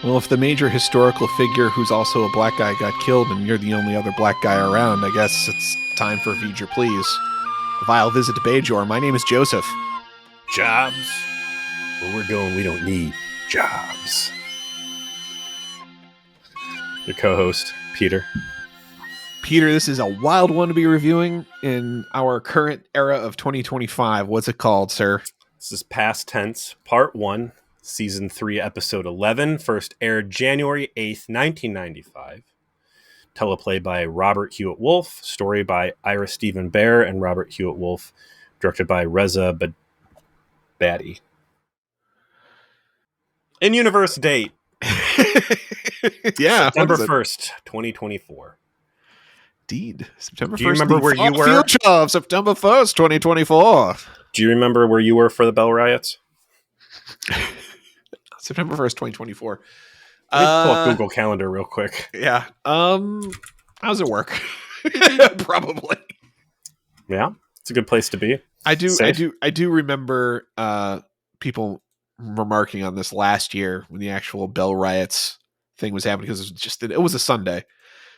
Well, if the major historical figure who's also a black guy got killed and you're the only other black guy around, I guess it's time for V'ger Please. A vile visit to Bajor. My name is Joseph. Jobs? Where we're going, we don't need jobs. Your co-host, Peter. Peter, this is a wild one to be reviewing in our current era of 2025. What's it called, sir? This is Past Tense, Part 1, Season 3, Episode 11. First aired January 8th, 1995. Teleplay by Robert Hewitt Wolf. Story by Ira Stephen Bear and Robert Hewitt Wolf. Directed by Reza Baddy. In-universe date. Yeah. September 1st, 2024. Indeed. September 1st. Do you remember where you were? Future of September 1st, 2024. Do you remember where you were for the Bell Riots? September 1st, 2024. Let me pull up Google Calendar real quick. Yeah. How's it work? Probably. Yeah, it's a good place to be. I do remember people remarking on this last year when the actual Bell Riots thing was happening, because it was a Sunday,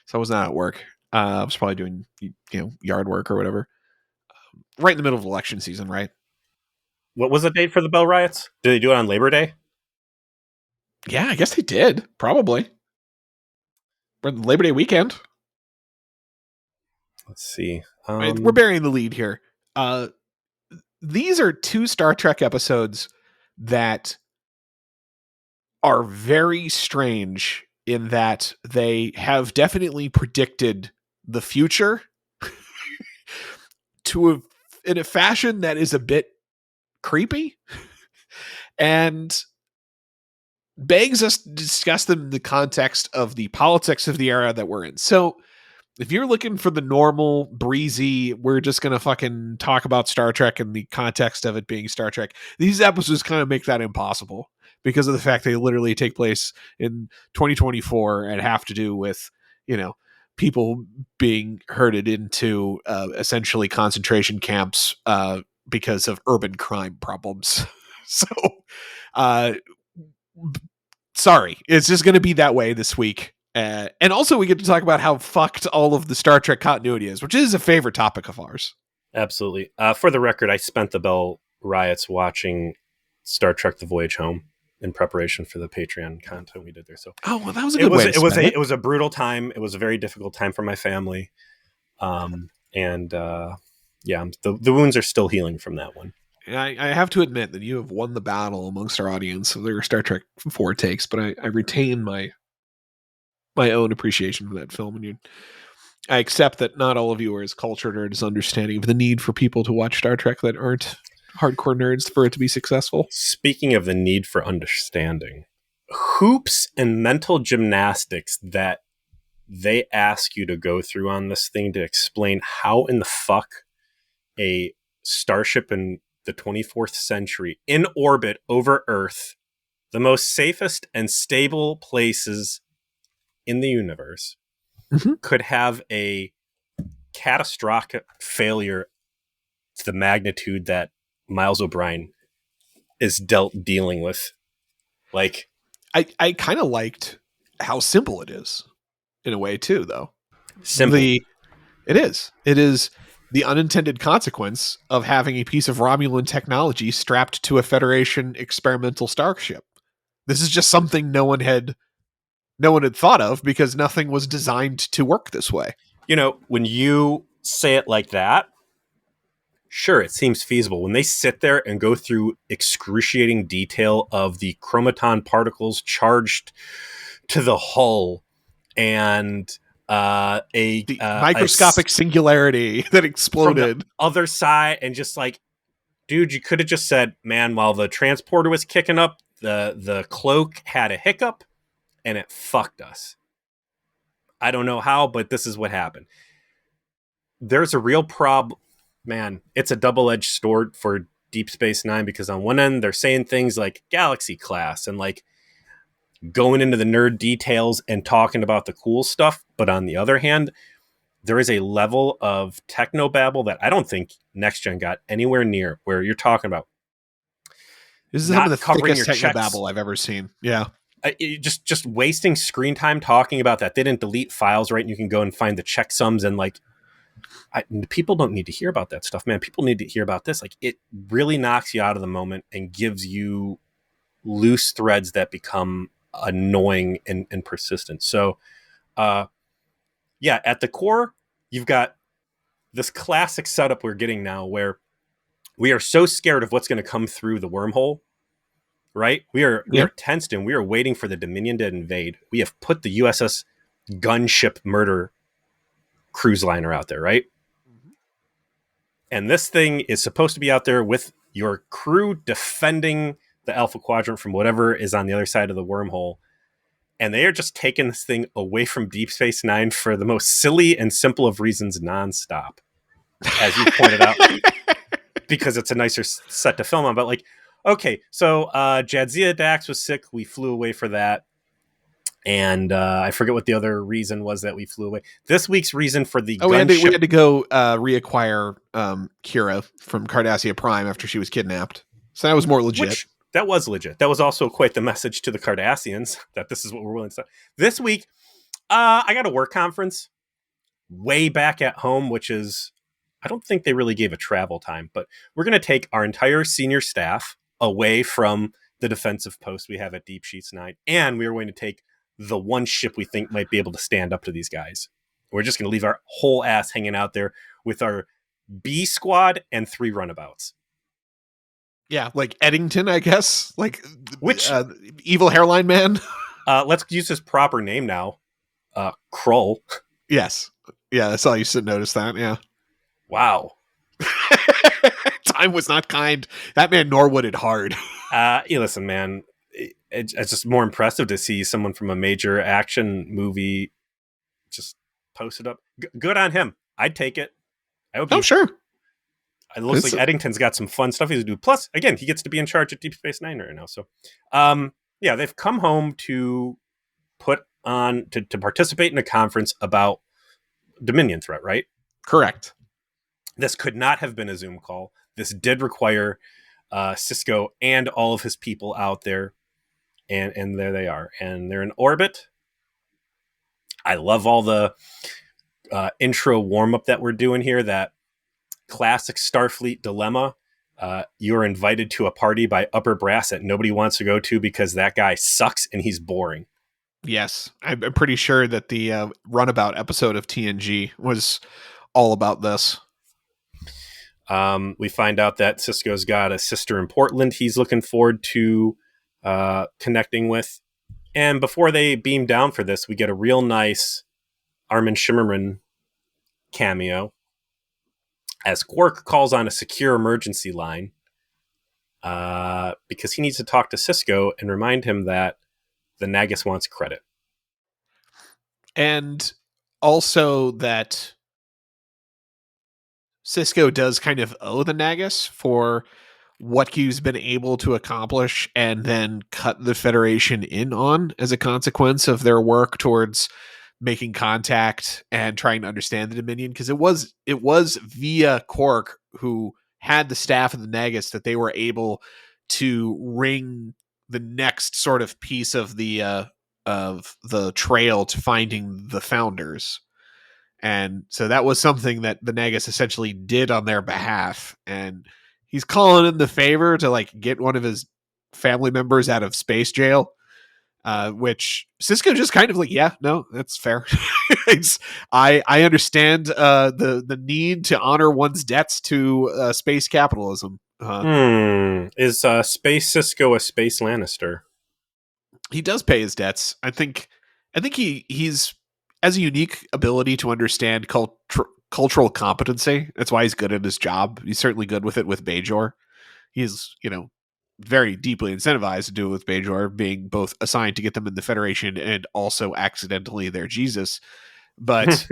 so I was not at work. I was probably doing yard work or whatever. Right in the middle of election season, right? What was the date for the Bell Riots? Did they do it on Labor Day? Yeah, I guess they did. Probably. Labor Day weekend. Let's see. We're burying the lead here. These are two Star Trek episodes that are very strange in that they have definitely predicted the future in a fashion that is a bit creepy and begs us to discuss them in the context of the politics of the era that we're in. So if you're looking for the normal, breezy, we're just going to fucking talk about Star Trek in the context of it being Star Trek, these episodes kind of make that impossible because of the fact they literally take place in 2024 and have to do with, people being herded into essentially concentration camps because of urban crime problems. So, sorry, it's just going to be that way this week. And also we get to talk about how fucked all of the Star Trek continuity is, which is a favorite topic of ours. Absolutely. For the record, I spent the Bell Riots watching Star Trek The Voyage Home in preparation for the Patreon content we did there. So, well, that was a good way to spend it. It was a brutal time. It was a very difficult time for my family. The wounds are still healing from that one. I have to admit that you have won the battle amongst our audience of their Star Trek 4 takes, but I retain my own appreciation for that film, and I accept that not all of you are as cultured or as understanding of the need for people to watch Star Trek that aren't hardcore nerds for it to be successful. Speaking of the need for understanding, hoops and mental gymnastics that they ask you to go through on this thing to explain how in the fuck a starship in the 24th century in orbit over Earth, the most safest and stable places in the universe, could have a catastrophic failure to the magnitude that Miles O'Brien is dealing with. Like, I kind of liked how simple it is in a way too, though. Simple. It is the unintended consequence of having a piece of Romulan technology strapped to a Federation experimental starship. This is just something no one had thought of because nothing was designed to work this way. When you say it like that, sure, it seems feasible. When they sit there and go through excruciating detail of the chromaton particles charged to the hull and the microscopic singularity that exploded from the other side, and just like, dude, you could have just said, man, while the transporter was kicking up, the cloak had a hiccup and it fucked us. I don't know how, but this is what happened. There's a real problem. Man, it's a double-edged sword for Deep Space Nine, because on one end, they're saying things like Galaxy class and like going into the nerd details and talking about the cool stuff. But on the other hand, there is a level of technobabble that I don't think Next Gen got anywhere near, where you're talking about. This is some of the thickest technobabble I've ever seen. Yeah. just wasting screen time talking about that. They didn't delete files, right? And you can go and find the checksums and like, people don't need to hear about that stuff, man. People need to hear about this. Like, it really knocks you out of the moment and gives you loose threads that become annoying and persistent. So, yeah, at the core, you've got this classic setup we're getting now where we are so scared of what's going to come through the wormhole, right? We are tensed and we are waiting for the Dominion to invade. We have put the USS Gunship Murder cruise liner out there, right? And this thing is supposed to be out there with your crew defending the Alpha Quadrant from whatever is on the other side of the wormhole. And they are just taking this thing away from Deep Space Nine for the most silly and simple of reasons nonstop, as you pointed out, because it's a nicer set to film on. But like, okay, so Jadzia Dax was sick. We flew away for that. And I forget what the other reason was that we flew away. This week's reason for the we had to go reacquire Kira from Cardassia Prime after she was kidnapped. So that was more legit. That was legit. That was also quite the message to the Cardassians that this is what we're willing to do. This week, I got a work conference way back at home, which is, I don't think they really gave a travel time, but we're going to take our entire senior staff away from the defensive post we have at Deep Sheets 9, and we are going to take the one ship we think might be able to stand up to these guys. We're just going to leave our whole ass hanging out there with our B squad and 3 runabouts. Yeah, like Eddington, I guess. Like, which evil hairline man. Let's use his proper name now. Krull. Yes. Yeah, I saw you notice that. Yeah. Wow. Time was not kind. That man Norwooded hard. Listen, man. It's just more impressive to see someone from a major action movie just post it up. Good on him. I'd take it. I hope sure. It looks like Eddington's got some fun stuff he's to do. Plus, again, he gets to be in charge of Deep Space Nine right now. So, yeah, they've come home to put on to participate in a conference about Dominion threat, right? Correct. This could not have been a Zoom call. This did require Sisko and all of his people out there. And there they are. And they're in orbit. I love all the intro warm-up that we're doing here. That classic Starfleet dilemma. You're invited to a party by upper brass that nobody wants to go to because that guy sucks and he's boring. Yes. I'm pretty sure that the Runabout episode of TNG was all about this. We find out that Sisko's got a sister in Portland he's looking forward to connecting with. And before they beam down for this, we get a real nice Armin Shimmerman cameo as Quark calls on a secure emergency line because he needs to talk to Sisko and remind him that the Nagus wants credit. And also that Sisko does kind of owe the Nagus for what he's been able to accomplish and then cut the Federation in on as a consequence of their work towards making contact and trying to understand the Dominion, because it was via Quark, who had the staff of the Nagus, that they were able to ring the next sort of piece of the trail to finding the founders. And so that was something that the Nagus essentially did on their behalf, and he's calling in the favor to like get one of his family members out of space jail. Which Sisko just kind of like, yeah, no, that's fair. I understand the need to honor one's debts to space capitalism. Is Space Sisko a Space Lannister? He does pay his debts. I think he's has a unique ability to understand cultural competency. That's why he's good at his job. He's certainly good with it with Bajor. He's, very deeply incentivized to do it with Bajor, being both assigned to get them in the Federation and also accidentally their Jesus. But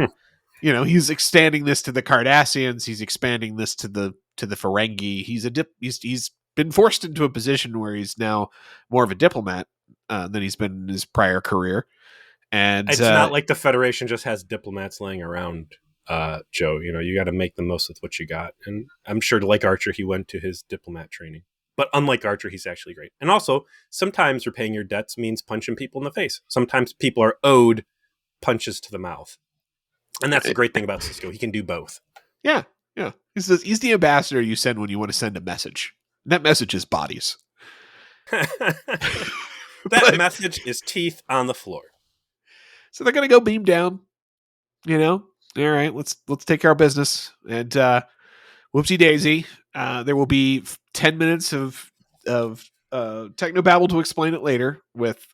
he's expanding this to the Cardassians. He's expanding this to the Ferengi. He's been forced into a position where he's now more of a diplomat than he's been in his prior career. And it's not like the Federation just has diplomats laying around, Joe. You got to make the most with what you got. And I'm sure, like Archer, he went to his diplomat training. But unlike Archer, he's actually great. And also, sometimes repaying your debts means punching people in the face. Sometimes people are owed punches to the mouth. And that's the great thing about Cisco. He can do both. Yeah, yeah. He's the ambassador you send when you want to send a message. And that message is bodies. That message is teeth on the floor. So they're gonna go beam down. You know, all right. Let's take care of business. And whoopsie daisy. There will be 10 minutes of technobabble to explain it later. With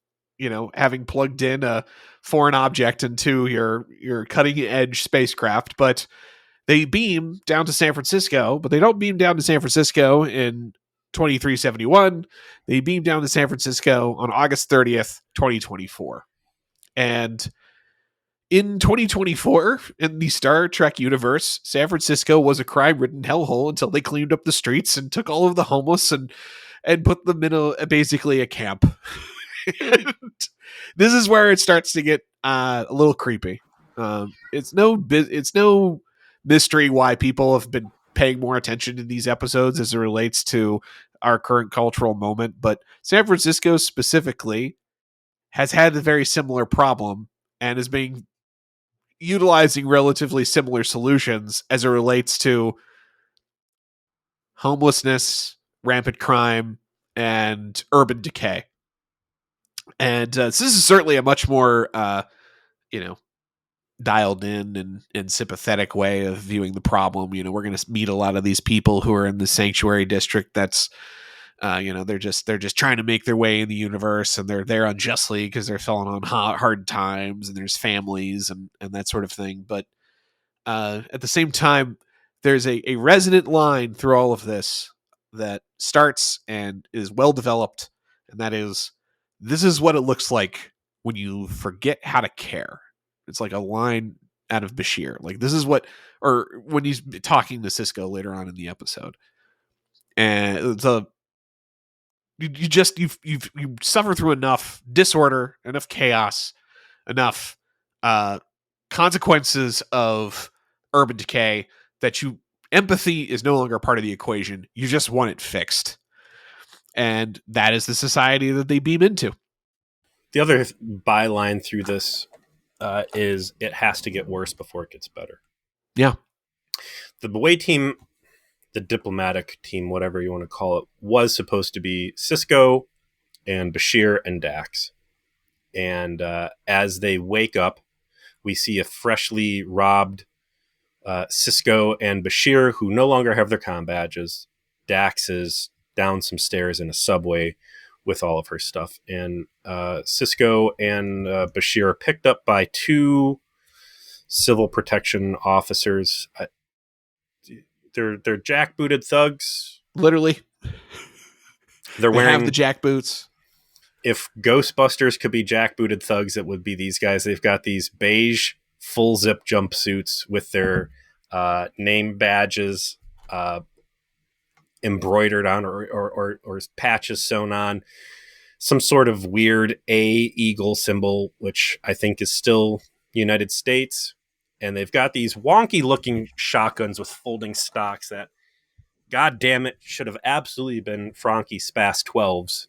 having plugged in a foreign object into your cutting edge spacecraft, but they beam down to San Francisco, but they don't beam down to San Francisco in 2371. They beam down to San Francisco on August 30th, 2024. And in 2024, in the Star Trek universe, San Francisco was a crime-ridden hellhole until they cleaned up the streets and took all of the homeless and put them in basically a camp. And this is where it starts to get a little creepy. It's no mystery why people have been paying more attention to these episodes as it relates to our current cultural moment, but San Francisco specifically has had a very similar problem and is being utilizing relatively similar solutions as it relates to homelessness, rampant crime, and urban decay. And this is certainly a much more, dialed in and sympathetic way of viewing the problem. We're going to meet a lot of these people who are in the sanctuary district. That's, they're just trying to make their way in the universe, and they're there unjustly because they're falling on hard times, and there's families and that sort of thing. But at the same time, there's a resonant line through all of this that starts and is well developed, and that is, this is what it looks like when you forget how to care. It's like a line out of Bashir. Like, this is what, or when he's talking to Cisco later on in the episode. And it's you suffer through enough disorder, enough chaos, enough consequences of urban decay that empathy is no longer part of the equation. You just want it fixed. And that is the society that they beam into. The other byline through this is it has to get worse before it gets better. Yeah. The away team, the diplomatic team, whatever you want to call it, was supposed to be Cisco and Bashir and Dax. And as they wake up, we see a freshly robbed Cisco and Bashir, who no longer have their comm badges. Dax is down some stairs in a subway with all of her stuff. And Cisco and Bashir are picked up by two civil protection officers. They're jackbooted thugs. Literally. They have the jackboots. If Ghostbusters could be jackbooted thugs, it would be these guys. They've got these beige full zip jumpsuits with their name badges embroidered on or patches sewn on. Some sort of weird eagle symbol, which I think is still United States. And they've got these wonky looking shotguns with folding stocks that, god damn it, should have absolutely been Frankie Spass 12s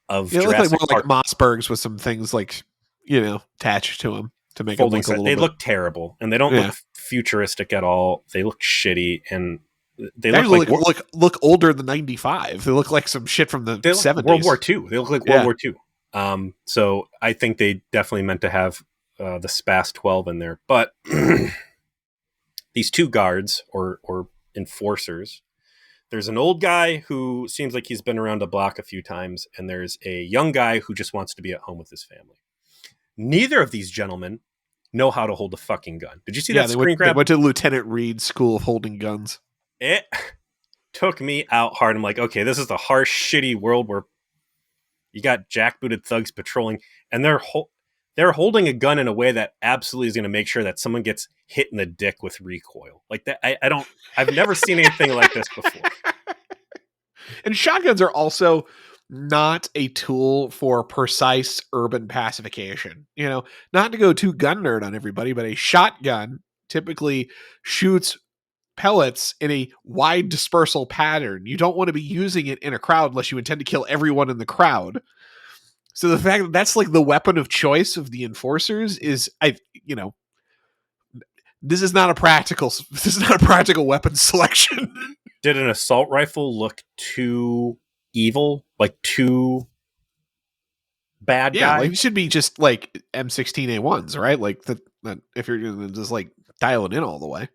of Jurassic look like Park. Like Mossbergs with some things like, attached to them to make folding them look a little They bit. look terrible, and they don't look futuristic at all. They look shitty, and they look older than 95. They look like some shit from the 70s. World War II. They look like World War II. So I think they definitely meant to have the Spass 12 in there. But these two guards or enforcers, there's an old guy who seems like he's been around the block a few times, and there's a young guy who just wants to be at home with his family. Neither of these gentlemen know how to hold a fucking gun. Did you see that screen grab? They went to Lieutenant Reed's School of Holding Guns. It took me out hard. I'm like, okay, this is the harsh, shitty world where you got jackbooted thugs patrolling, and they're holding a gun in a way that absolutely is going to make sure that someone gets hit in the dick with recoil. Like that, I've never seen anything like this before. And shotguns are also not a tool for precise urban pacification. Not to go too gun nerd on everybody, but a shotgun typically shoots pellets in a wide dispersal pattern. You don't want to be using it in a crowd unless you intend to kill everyone in the crowd. So the fact that that's like the weapon of choice of the enforcers is, this is not a practical weapon selection. Did an assault rifle look too evil, like too bad Yeah, guy? like it should be just like M16A1s, right? Like that if you're gonna just like dial it in all the way.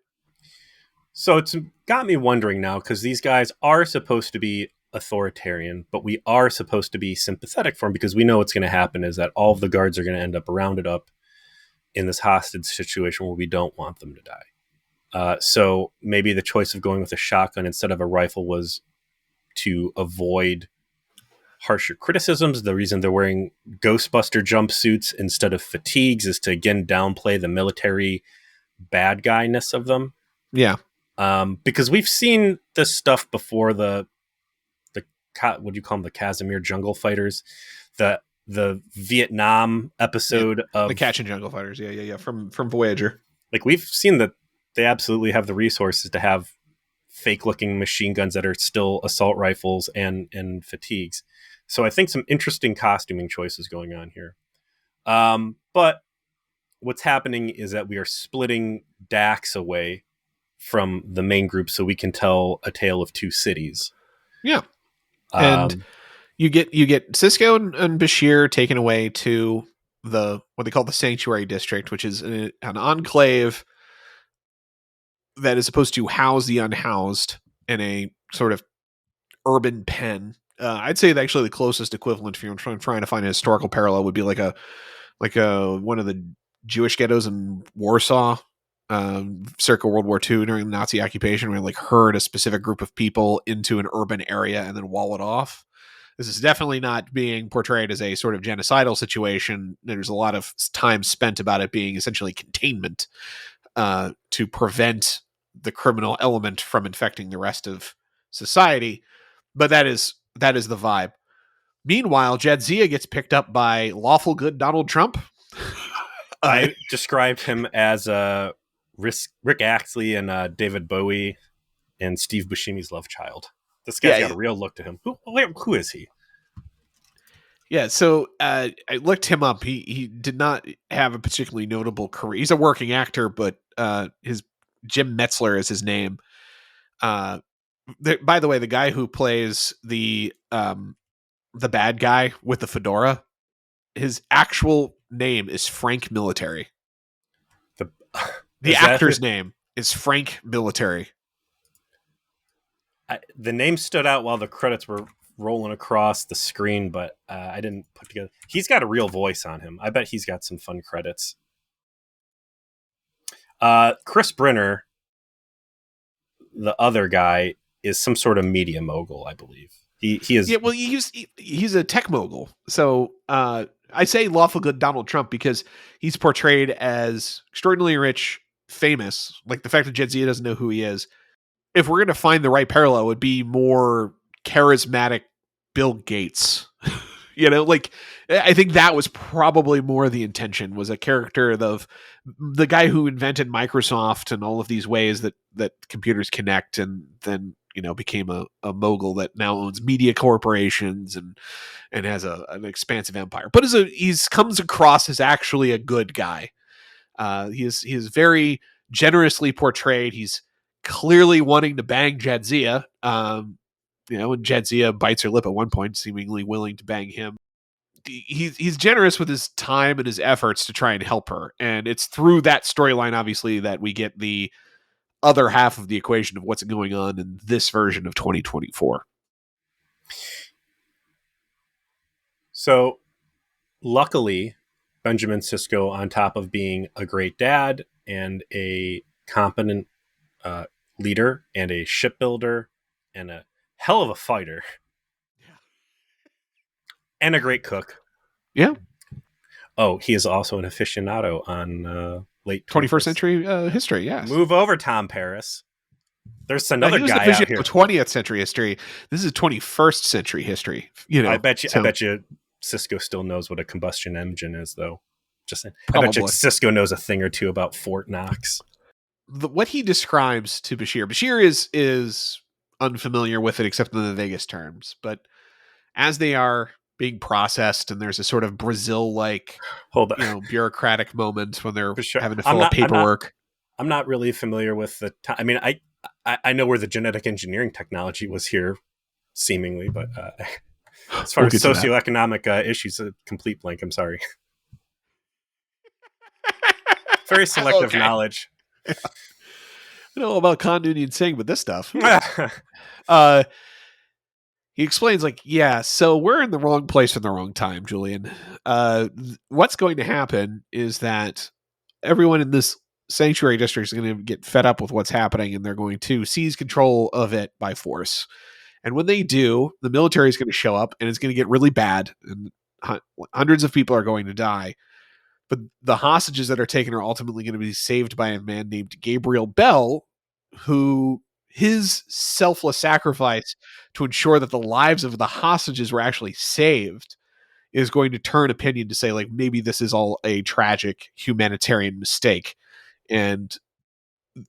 So it's got me wondering now, because these guys are supposed to be authoritarian, but we are supposed to be sympathetic for them, because we know what's going to happen is that all of the guards are going to end up rounded up in this hostage situation where we don't want them to die. So maybe the choice of going with a shotgun instead of a rifle was to avoid harsher criticisms. The reason they're wearing Ghostbuster jumpsuits instead of fatigues is to, again, downplay the military bad guy-ness of them. Yeah. Because we've seen this stuff before, the what do you call them, the Casimir jungle fighters, the Vietnam episode of the Catch and Jungle Fighters. Yeah. From Voyager. Like, we've seen that they absolutely have the resources to have fake looking machine guns that are still assault rifles and fatigues. So I think some interesting costuming choices going on here. But what's happening is that we are splitting Dax away from the main group so we can tell a tale of two cities. Yeah. And you get Cisco and Bashir taken away to what they call the Sanctuary District, which is an enclave that is supposed to house the unhoused in a sort of urban pen. I'd say that actually the closest equivalent, if you're trying to find a historical parallel, would be like a one of the Jewish ghettos in Warsaw, circa World War II during the Nazi occupation, where they like herd a specific group of people into an urban area and then wall it off. This is definitely not being portrayed as a sort of genocidal situation. There's a lot of time spent about it being essentially containment to prevent the criminal element from infecting the rest of society. But that is the vibe. Meanwhile, Jadzia gets picked up by lawful good Donald Trump. I described him as Rick Astley and David Bowie and Steve Buscemi's love child. This guy's got a real look to him. Who is he? Yeah, so I looked him up. He did not have a particularly notable career. He's a working actor, but his Jim Metzler is his name. By the way, the guy who plays the bad guy with the fedora, his actual name is Frank Military. The actor's name is Frank Military. The name stood out while the credits were rolling across the screen, but I didn't put together. He's got a real voice on him. I bet he's got some fun credits. Chris Brenner, the other guy, is some sort of media mogul, I believe. He is. Yeah, well, he's a tech mogul. So I say lawful good Donald Trump because he's portrayed as extraordinarily rich, famous. Like the fact that Jadzia doesn't know who he is. If we're going to find the right parallel, it would be more charismatic Bill Gates. Like I think that was probably more the intention, was a character of the guy who invented Microsoft and all of these ways that computers connect, and then became a mogul that now owns media corporations and has an expansive empire. But he's comes across as actually a good guy. He is very generously portrayed. He's clearly wanting to bang Jadzia. And Jadzia bites her lip at one point, seemingly willing to bang him. He's generous with his time and his efforts to try and help her. And it's through that storyline, obviously, that we get the other half of the equation of what's going on in this version of 2024. So, luckily, Benjamin Sisko, on top of being a great dad and a competent leader and a shipbuilder and a hell of a fighter, and a great cook. Yeah. Oh, he is also an aficionado on late 21st century history. Yes. Move over, Tom Paris. There's another guy out here. 20th century history. This is 21st century history. I bet you Sisko still knows what a combustion engine is, though. Just saying. I bet you Sisko knows a thing or two about Fort Knox. what he describes to Bashir is unfamiliar with it except in the vaguest terms, but as they are being processed and there's a sort of Brazil like, Hold on. bureaucratic moment when they're For sure. having to fill out paperwork. I'm not really familiar with the I mean, I know where the genetic engineering technology was here seemingly, but as far We'll as get to that. socioeconomic issues, a complete blank. I'm sorry. Very selective Okay. knowledge. I don't know about Khan Noonien Singh, but this stuff. uh, he explains, like, yeah, so we're in the wrong place in the wrong time, Julian. What's going to happen is that everyone in this sanctuary district is going to get fed up with what's happening, and they're going to seize control of it by force. And when they do, the military is going to show up, and it's going to get really bad, and hundreds of people are going to die. But the hostages that are taken are ultimately going to be saved by a man named Gabriel Bell, who his selfless sacrifice to ensure that the lives of the hostages were actually saved is going to turn opinion to say, like, maybe this is all a tragic humanitarian mistake, and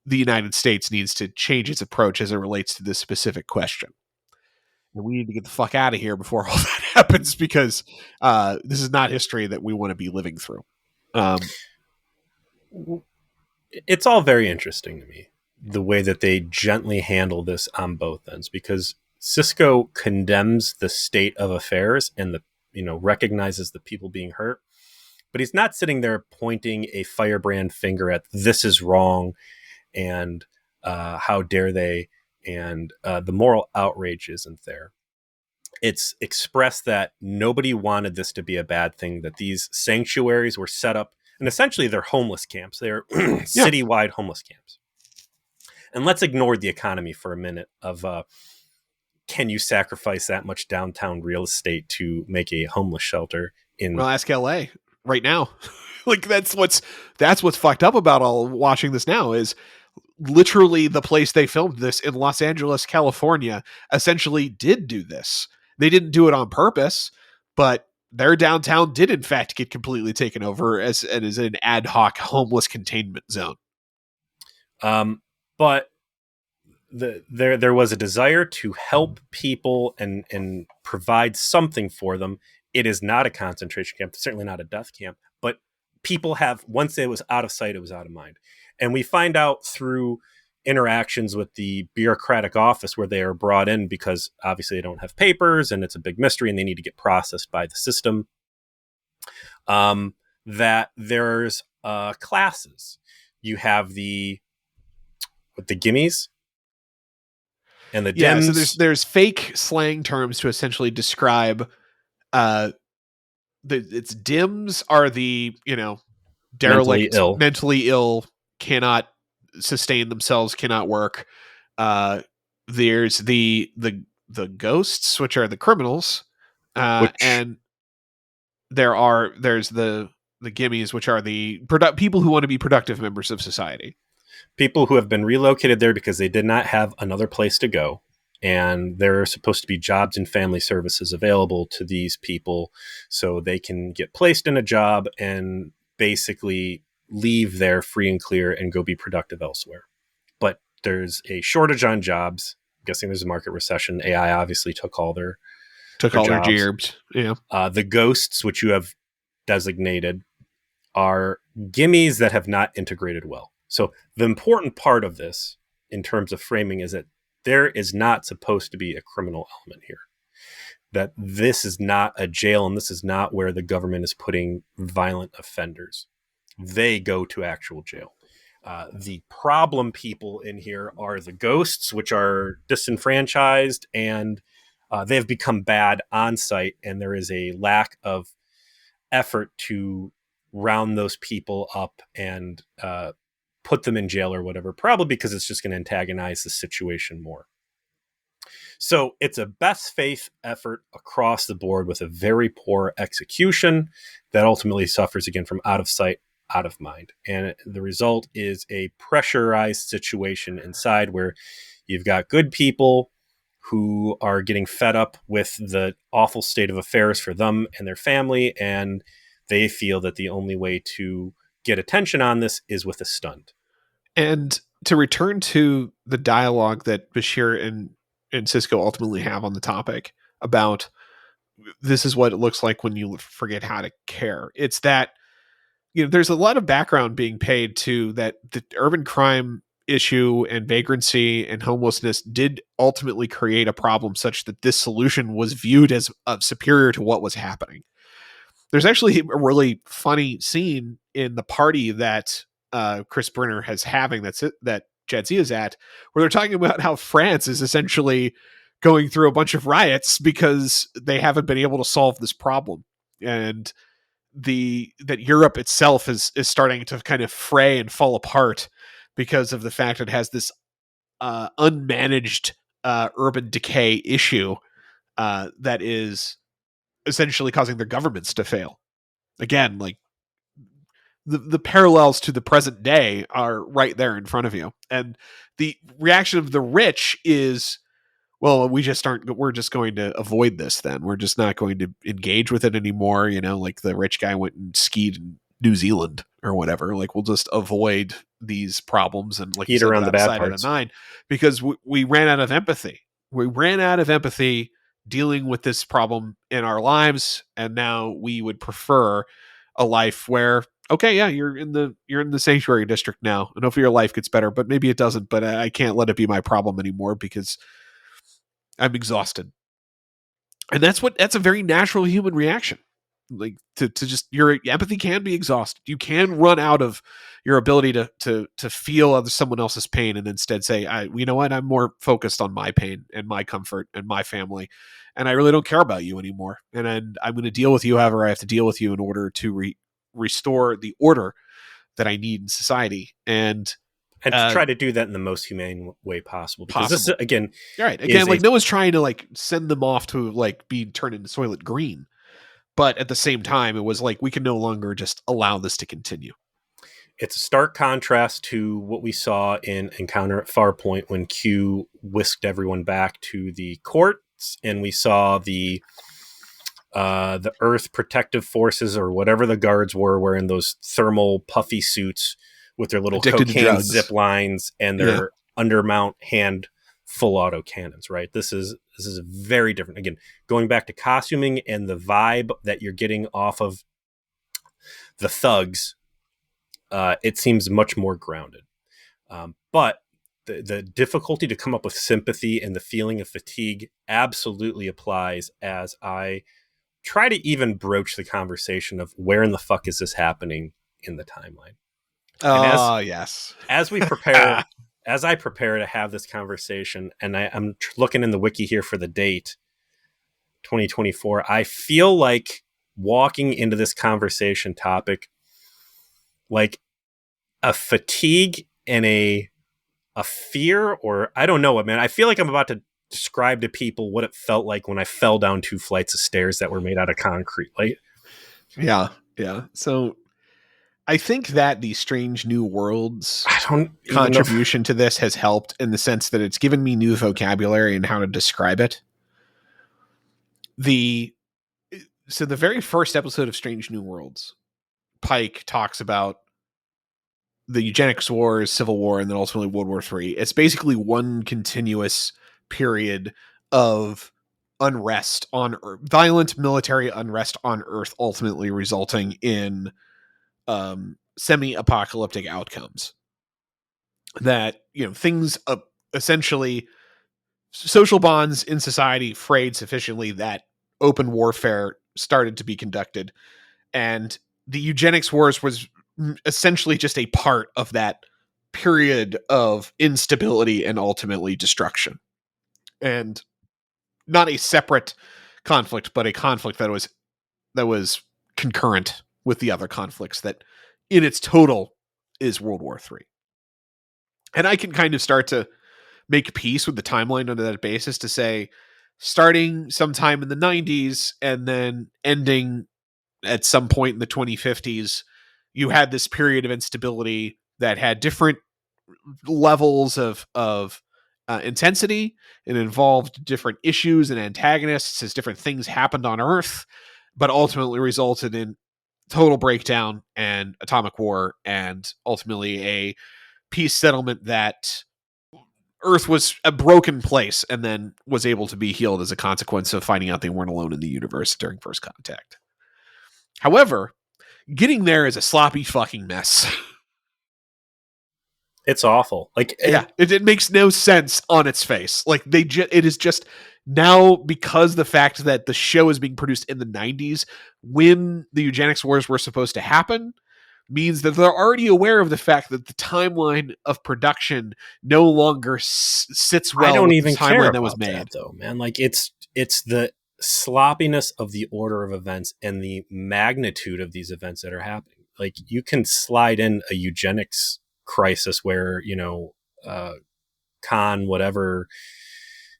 the United States needs to change its approach as it relates to this specific question. And we need to get the fuck out of here before all that happens, because this is not history that we want to be living through. It's all very interesting to me, the way that they gently handle this on both ends, because Cisco condemns the state of affairs and recognizes the people being hurt, but he's not sitting there pointing a firebrand finger at this is wrong and how dare they, and the moral outrage isn't there. It's expressed that nobody wanted this to be a bad thing, that these sanctuaries were set up, and essentially they're homeless camps. They're citywide homeless camps. And let's ignore the economy for a minute of can you sacrifice that much downtown real estate to make a homeless shelter in Well, ask LA right now. Like, that's what's fucked up about all watching this now is literally the place they filmed this in, Los Angeles, California, essentially did do this. They didn't do it on purpose, but their downtown did in fact get completely taken over as an ad hoc homeless containment zone. But there was a desire to help people and provide something for them. It is not a concentration camp, certainly not a death camp, but people have, once it was out of sight, it was out of mind. And we find out through interactions with the bureaucratic office where they are brought in because obviously they don't have papers and it's a big mystery and they need to get processed by the system, that there's classes. You have the gimmies and the dims. So there's fake slang terms to essentially describe its dims are the derelict, mentally ill, cannot sustain themselves, cannot work. There's the ghosts, which are the criminals, and there's the gimmies, which are the people who want to be productive members of society. People who have been relocated there because they did not have another place to go. And there are supposed to be jobs and family services available to these people so they can get placed in a job and basically leave there free and clear and go be productive elsewhere. But there's a shortage on jobs. I'm guessing there's a market recession. AI obviously took all their gerbs. Yeah. The ghosts, which you have designated, are gimmies that have not integrated well. So the important part of this in terms of framing is that there is not supposed to be a criminal element here. That this is not a jail and this is not where the government is putting violent offenders. They go to actual jail. The problem people in here are the ghosts, which are disenfranchised and they have become bad on site, and there is a lack of effort to round those people up and put them in jail or whatever, probably because it's just going to antagonize the situation more. So it's a best faith effort across the board with a very poor execution that ultimately suffers again from out of sight, out of mind. And the result is a pressurized situation inside where you've got good people who are getting fed up with the awful state of affairs for them and their family, and they feel that the only way to get attention on this is with a stunt. And to return to the dialogue that Bashir and Cisco ultimately have on the topic about this is what it looks like when you forget how to care. It's that, there's a lot of background being paid to that the urban crime issue and vagrancy and homelessness did ultimately create a problem such that this solution was viewed as superior to what was happening. There's actually a really funny scene in the party that Chris Brenner has having that Jadzia is at, where they're talking about how France is essentially going through a bunch of riots because they haven't been able to solve this problem, and that Europe itself is starting to kind of fray and fall apart because of the fact it has this unmanaged urban decay issue that is essentially causing their governments to fail. Again, like the parallels to the present day are right there in front of you. And the reaction of the rich is, well, we're just going to avoid this then. We're just not going to engage with it anymore. Like the rich guy went and skied in New Zealand or whatever. Like, we'll just avoid these problems and, like you Eat said, around get the bad outside of parts. the nine, because we ran out of empathy. We ran out of empathy dealing with this problem in our lives, and now we would prefer a life where, okay, yeah, you're in the sanctuary district now, and hopefully your life gets better, but maybe it doesn't. But I can't let it be my problem anymore because I'm exhausted. And that's a very natural human reaction. Like, to just, your empathy can be exhausted. You can run out of your ability to feel someone else's pain, and instead say, you know what, I'm more focused on my pain and my comfort and my family, and I really don't care about you anymore. And I'm going to deal with you however I have to deal with you in order to restore the order that I need in society. And To try to do that in the most humane way possible, because this possible. again All right. is Again, like, no one's trying to like send them off to like be turned into Soylent Green, but at the same time, it was like, we can no longer just allow this to continue. it's a stark contrast to what we saw in Encounter at Farpoint when Q whisked everyone back to the courts, and we saw the Earth Protective Forces, or whatever the guards were, wearing those thermal puffy suits with their little Addicted to cocaine drugs. zip lines and their undermount hand full auto cannons. Right, this is very different. Again, going back to costuming and the vibe that you're getting off of the thugs, it seems much more grounded. But the difficulty to come up with sympathy and the feeling of fatigue absolutely applies as I try to even broach the conversation of where in the fuck is this happening in the timeline. Oh, yes. As we prepare, as I prepare to have this conversation, and I'm looking in the wiki here for the date, 2024, I feel like walking into this conversation topic like a fatigue and a fear, or I don't know, man. I feel like I'm about to describe to people what it felt like when I fell down 2 flights of stairs that were made out of concrete. Like, Yeah. So I think that the Strange New Worlds I don't even contribution to this has helped in the sense that it's given me new vocabulary and how to describe it. So the very first episode of Strange New Worlds, Pike talks about the eugenics wars, Civil War, and then ultimately World War III. It's basically one continuous period of unrest on Earth, violent military unrest on Earth, ultimately resulting in semi-apocalyptic outcomes. That, things essentially, social bonds in society frayed sufficiently that open warfare started to be conducted, and the eugenics wars was essentially just a part of that period of instability and ultimately destruction, and not a separate conflict, but a conflict that was concurrent with the other conflicts that in its total is World War III. And I can kind of start to make peace with the timeline under that basis, to say, starting sometime in the 90s and then ending at some point in the 2050s, you had this period of instability that had different levels of intensity. It involved different issues and antagonists as different things happened on Earth, but ultimately resulted in total breakdown and atomic war, and ultimately a peace settlement that Earth was a broken place and then was able to be healed as a consequence of finding out they weren't alone in the universe during first contact. However, getting there is a sloppy fucking mess. It's awful. Like, Yeah, it makes no sense on its face. Like it is just now, because the fact that the show is being produced in the 90s when the eugenics wars were supposed to happen means that they're already aware of the fact that the timeline of production no longer sits well I don't with even the care timeline that was about made. that, though, man. Like, it's the sloppiness of the order of events and the magnitude of these events that are happening. Like, you can slide in a eugenics crisis where, Khan, whatever,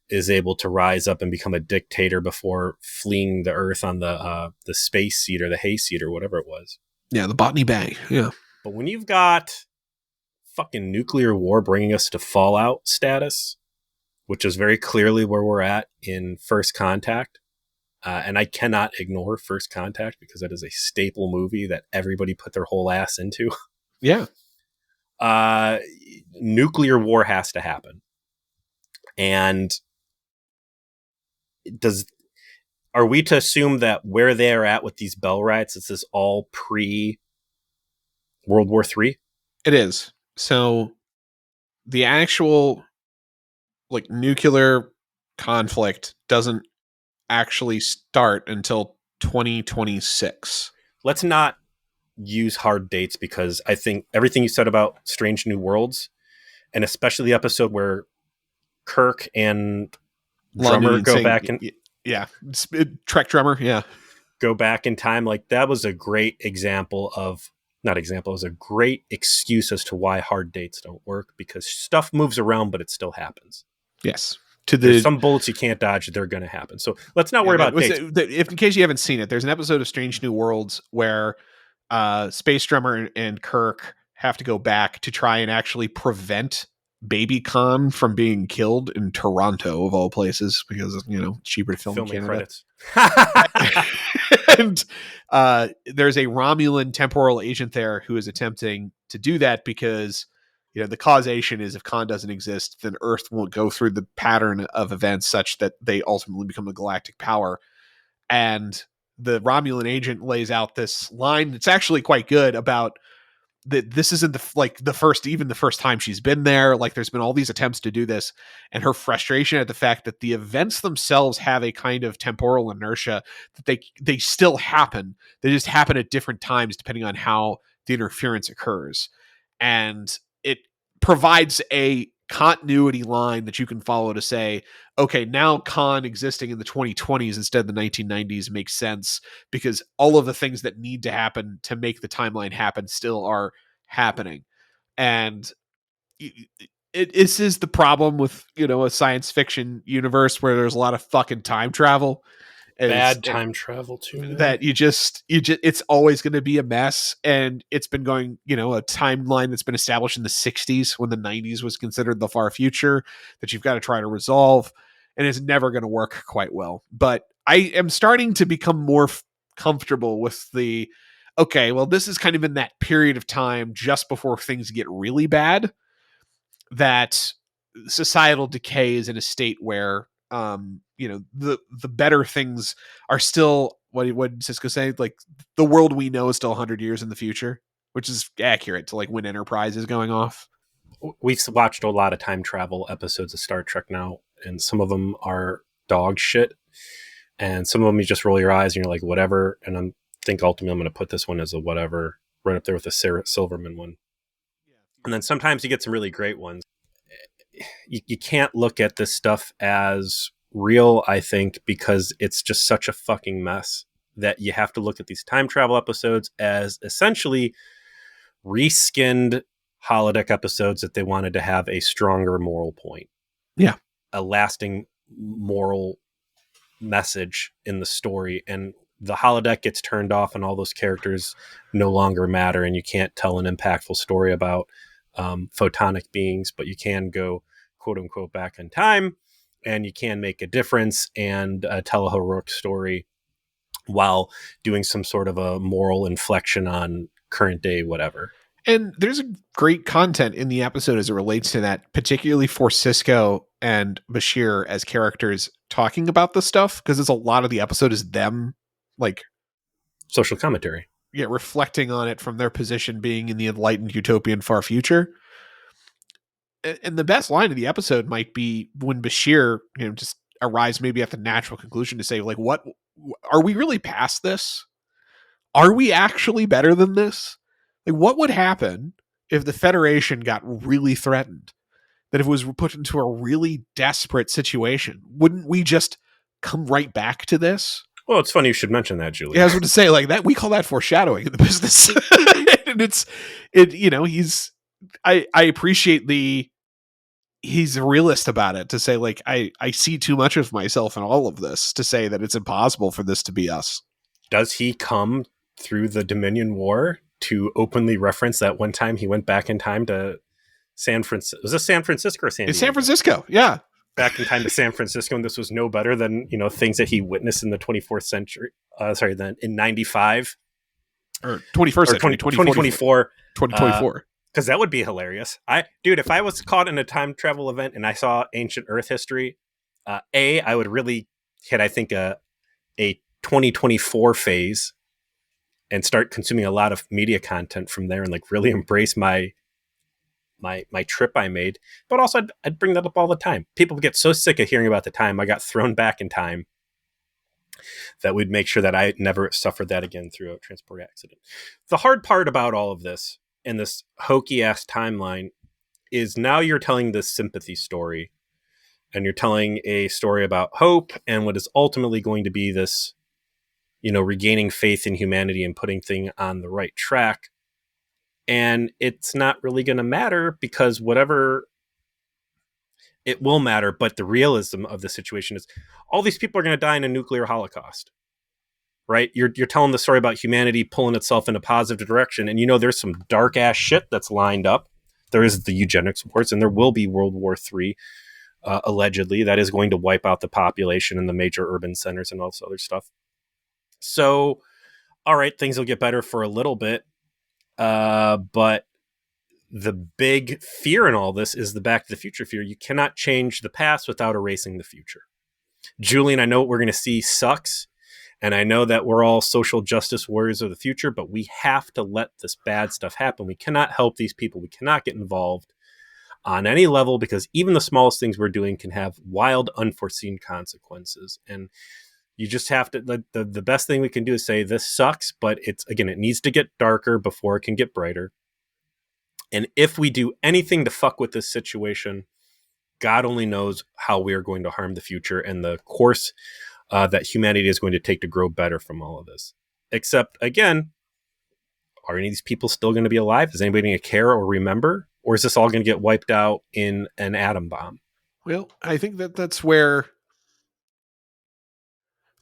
is able to rise up and become a dictator before fleeing the Earth on the space seat or the hay seat or whatever it was. Yeah, the Botany Bay. Yeah. But when you've got fucking nuclear war bringing us to Fallout status, which is very clearly where we're at in First Contact, and I cannot ignore First Contact because that is a staple movie that everybody put their whole ass into. Yeah. Nuclear war has to happen. And are we to assume that where they're at with these Bell riots, this is all pre World War III? It is. So the actual like nuclear conflict doesn't actually start until 2026. Let's not use hard dates because I think everything you said about Strange New Worlds, and especially the episode where Kirk and Drummer go back and Trek Drummer, go back in time. Like, that was a great example of it was a great excuse as to why hard dates don't work, because stuff moves around, but it still happens. Yes. There's some bullets you can't dodge. They're going to happen. So let's not worry about dates. If in case you haven't seen it, there's an episode of Strange New Worlds where Space Drummer and Kirk have to go back to try and actually prevent Baby Khan from being killed in Toronto, of all places, because it's cheaper to film in Canada. Credits. And there's a Romulan temporal agent there who is attempting to do that because the causation is if Khan doesn't exist, then Earth won't go through the pattern of events such that they ultimately become a galactic power. And the Romulan agent lays out this line that's actually quite good about that this isn't the first time she's been there. Like, there's been all these attempts to do this, and her frustration at the fact that the events themselves have a kind of temporal inertia that they still happen. They just happen at different times depending on how the interference occurs. And it provides a continuity line that you can follow to say, okay, now Khan existing in the 2020s instead of the 1990s makes sense, because all of the things that need to happen to make the timeline happen still are happening. And this is the problem with a science fiction universe where there's a lot of fucking time travel. Bad time travel too, man. That you just it's always going to be a mess. And it's been going, a timeline that's been established in the 60s when the 90s was considered the far future, that you've got to try to resolve, and it's never going to work quite well. But I am starting to become more comfortable with okay, well, this is kind of in that period of time just before things get really bad, that societal decay is in a state where the better things are still, what did Cisco say? Like, the world we know is still 100 years in the future, which is accurate to like when Enterprise is going off. We've watched a lot of time travel episodes of Star Trek now, and some of them are dog shit, and some of them you just roll your eyes and you're like, whatever. And I think ultimately I'm going to put this one as a whatever, right up there with the Sarah Silverman one. And then sometimes you get some really great ones. You can't look at this stuff as real, I think, because it's just such a fucking mess that you have to look at these time travel episodes as essentially reskinned holodeck episodes that they wanted to have a stronger moral point. Yeah. A lasting moral message in the story. And the holodeck gets turned off and all those characters no longer matter, and you can't tell an impactful story about photonic beings, but you can go quote unquote back in time, and you can make a difference and tell a heroic story while doing some sort of a moral inflection on current day whatever. And there's a great content in the episode as it relates to that, particularly for Cisco and Bashir as characters talking about this stuff, because it's a lot of the episode is them like Social commentary. yeah, reflecting on it from their position being in the enlightened utopian far future. And the best line of the episode might be when Bashir, just arrives maybe at the natural conclusion to say, like, what are we really past this? Are we actually better than this? Like, what would happen if the Federation got really threatened? That if it was put into a really desperate situation, wouldn't we just come right back to this? Well, it's funny you should mention that, Julie. Yeah, I was going to say, like, that we call that foreshadowing in the business. And I appreciate he's a realist about it, to say, like, I see too much of myself in all of this to say that it's impossible for this to be us. Does he come through the Dominion War to openly reference that one time he went back in time to San Francisco? Was this San Francisco or San Diego? It's San Francisco, yeah. Back in time to San Francisco, and this was no better than, things that he witnessed in the 24th century. Then in 95 or 21st century, 2024. 2024. Because that would be hilarious. Dude, if I was caught in a time travel event and I saw ancient Earth history, I would really hit, I think, a 2024 phase and start consuming a lot of media content from there, and like really embrace my trip I made. But also I'd bring that up all the time. People get so sick of hearing about the time I got thrown back in time that we'd make sure that I never suffered that again through a transport accident. The hard part about all of this and this hokey ass timeline is now you're telling this sympathy story, and you're telling a story about hope and what is ultimately going to be this, regaining faith in humanity and putting things on the right track. And it's not really going to matter, because whatever, it will matter. But the realism of the situation is all these people are going to die in a nuclear holocaust, right? You're telling the story about humanity pulling itself in a positive direction. And, there's some dark ass shit that's lined up. There is the eugenics wars, and there will be World War III, allegedly, that is going to wipe out the population in the major urban centers and all this other stuff. So, all right, things will get better for a little bit. But the big fear in all this is the Back to the Future fear. You cannot change the past without erasing the future. Julian, I know what we're going to see sucks, and I know that we're all social justice warriors of the future, but we have to let this bad stuff happen. We cannot help these people. We cannot get involved on any level, because even the smallest things we're doing can have wild, unforeseen consequences. And you just have to, the best thing we can do is say, this sucks, but it needs to get darker before it can get brighter. And if we do anything to fuck with this situation, God only knows how we are going to harm the future and the course that humanity is going to take to grow better from all of this. Except, again, are any of these people still going to be alive? Is anybody going to care or remember? Or is this all going to get wiped out in an atom bomb? Well, I think that's where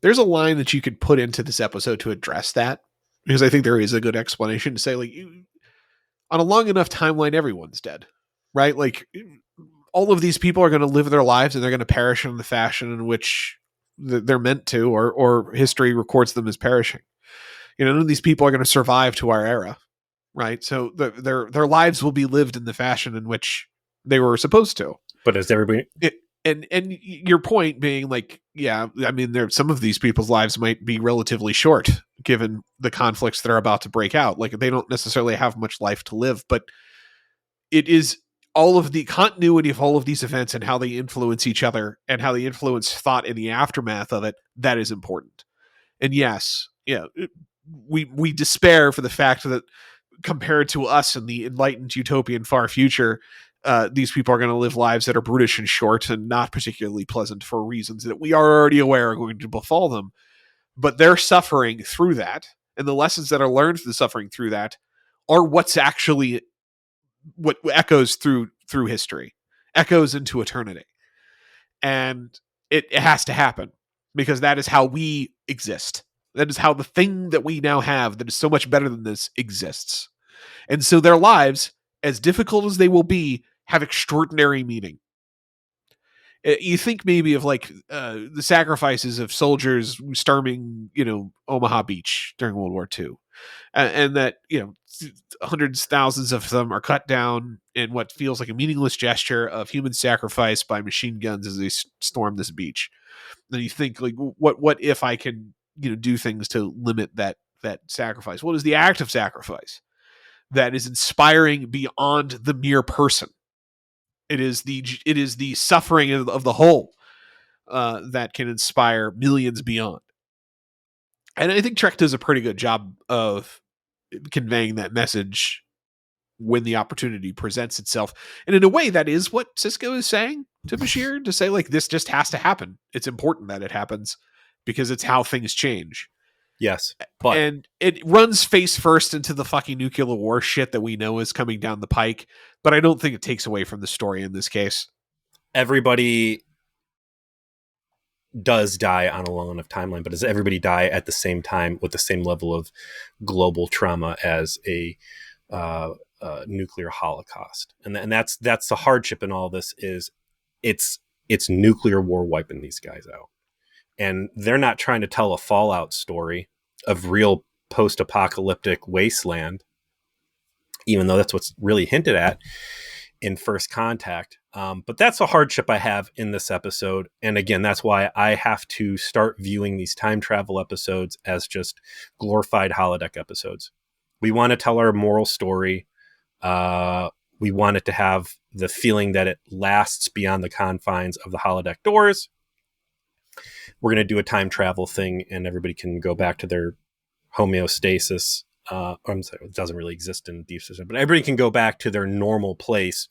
there's a line that you could put into this episode to address that, because I think there is a good explanation to say, like, on a long enough timeline, everyone's dead, right? Like, all of these people are going to live their lives, and they're going to perish in the fashion in which they're meant to, or history records them as perishing. None of these people are going to survive to our era, right? So their lives will be lived in the fashion in which they were supposed to. But as everybody... And your point being, like, yeah, I mean, some of these people's lives might be relatively short given the conflicts that are about to break out. Like, they don't necessarily have much life to live, but it is all of the continuity of all of these events and how they influence each other and how they influence thought in the aftermath of it, that is important. And yes, we despair for the fact that compared to us in the enlightened utopian far future, these people are going to live lives that are brutish and short and not particularly pleasant for reasons that we are already aware are going to befall them. But they're suffering through that, and the lessons that are learned from the suffering through that are what's actually what echoes through history, echoes into eternity. And it has to happen, because that is how we exist. That is how the thing that we now have that is so much better than this exists. And so their lives, as difficult as they will be, have extraordinary meaning. You think maybe of like the sacrifices of soldiers storming, Omaha Beach during World War II, and that hundreds, thousands of them are cut down in what feels like a meaningless gesture of human sacrifice by machine guns as they storm this beach. Then you think like, what if I can do things to limit that sacrifice? What is the act of sacrifice that is inspiring beyond the mere person? It is the suffering of the whole that can inspire millions beyond. And I think Trek does a pretty good job of conveying that message when the opportunity presents itself. And in a way, that is what Sisko is saying to Bashir, to say, like, this just has to happen. It's important that it happens because it's how things change. Yes, but And it runs face first into the fucking nuclear war shit that we know is coming down the pike. But I don't think it takes away from the story in this case. everybody does die on a long enough timeline, but does everybody die at the same time with the same level of global trauma as a nuclear holocaust? And that's the hardship in all this is it's nuclear war wiping these guys out. And they're not trying to tell a Fallout story of real post-apocalyptic wasteland, even though that's what's really hinted at in First Contact. But that's a hardship I have in this episode. And again, that's why I have to start viewing these time travel episodes as just glorified holodeck episodes. We want to tell our moral story. We want it to have the feeling that it lasts beyond the confines of the holodeck doors. We're going to do a time travel thing and everybody can go back to their homeostasis. I'm sorry, it doesn't really exist in Deep System, but everybody can go back to their normal place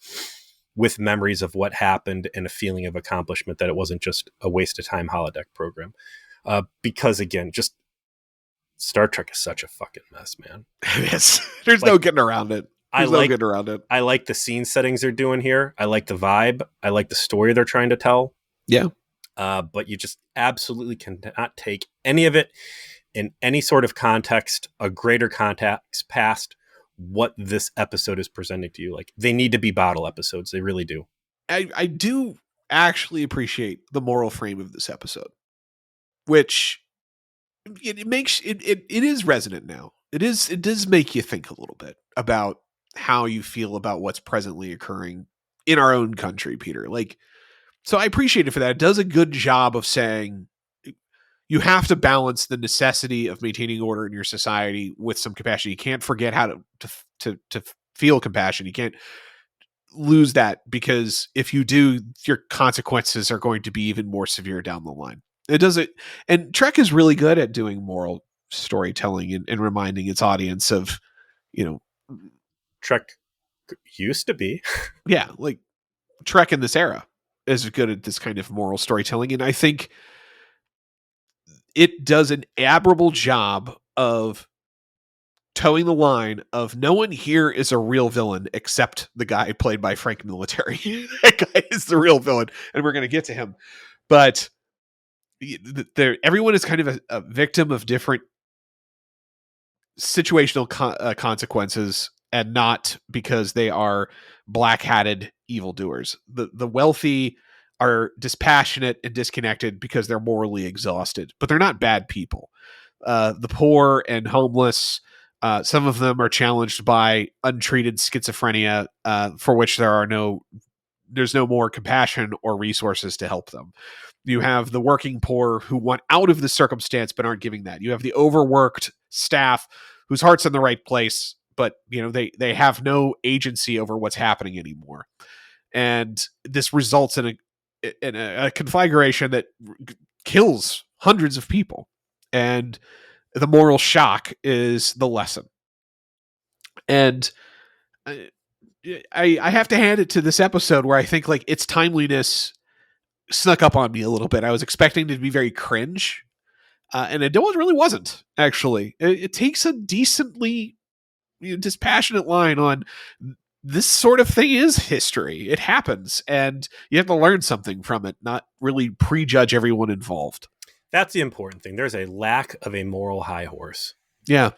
with memories of what happened and a feeling of accomplishment, that it wasn't just a waste of time holodeck program. Because again, just Star Trek is such a fucking mess, man. It is. There's no getting around it. I like the scene settings they're doing here. I like the vibe. I like the story they're trying to tell. Yeah. But you just absolutely cannot take any of it in any sort of context, a greater context past what this episode is presenting to you. Like, they need to be bottle episodes. They really do. I do actually appreciate the moral frame of this episode, which it makes it is resonant now. It does make you think a little bit about how you feel about what's presently occurring in our own country, Peter. Like, so I appreciate it for that. It does a good job of saying you have to balance the necessity of maintaining order in your society with some compassion. You can't forget how to feel compassion. You can't lose that, because if you do, your consequences are going to be even more severe down the line. It does it, and Trek is really good at doing moral storytelling and reminding its audience of, Trek used to be. Yeah, like Trek in this era is good at this kind of moral storytelling, and I think it does an admirable job of towing the line of no one here is a real villain except the guy played by Frank Military. That guy is the real villain, and we're going to get to him. But everyone is kind of a victim of different situational consequences, and not because they are black-hatted evildoers. The wealthy are dispassionate and disconnected because they're morally exhausted, but they're not bad people. The poor and homeless, some of them are challenged by untreated schizophrenia, for which there's no more compassion or resources to help them. You have the working poor who want out of the circumstance but aren't giving that. You have the overworked staff whose heart's in the right place, but they have no agency over what's happening anymore. And this results in a conflagration that kills hundreds of people. And the moral shock is the lesson. And I have to hand it to this episode, where I think like its timeliness snuck up on me a little bit. I was expecting it to be very cringe, and it really wasn't. Actually, it takes a decently dispassionate line on this sort of thing is history. It happens, and you have to learn something from it, not really prejudge everyone involved. That's the important thing. There's a lack of a moral high horse. Yeah.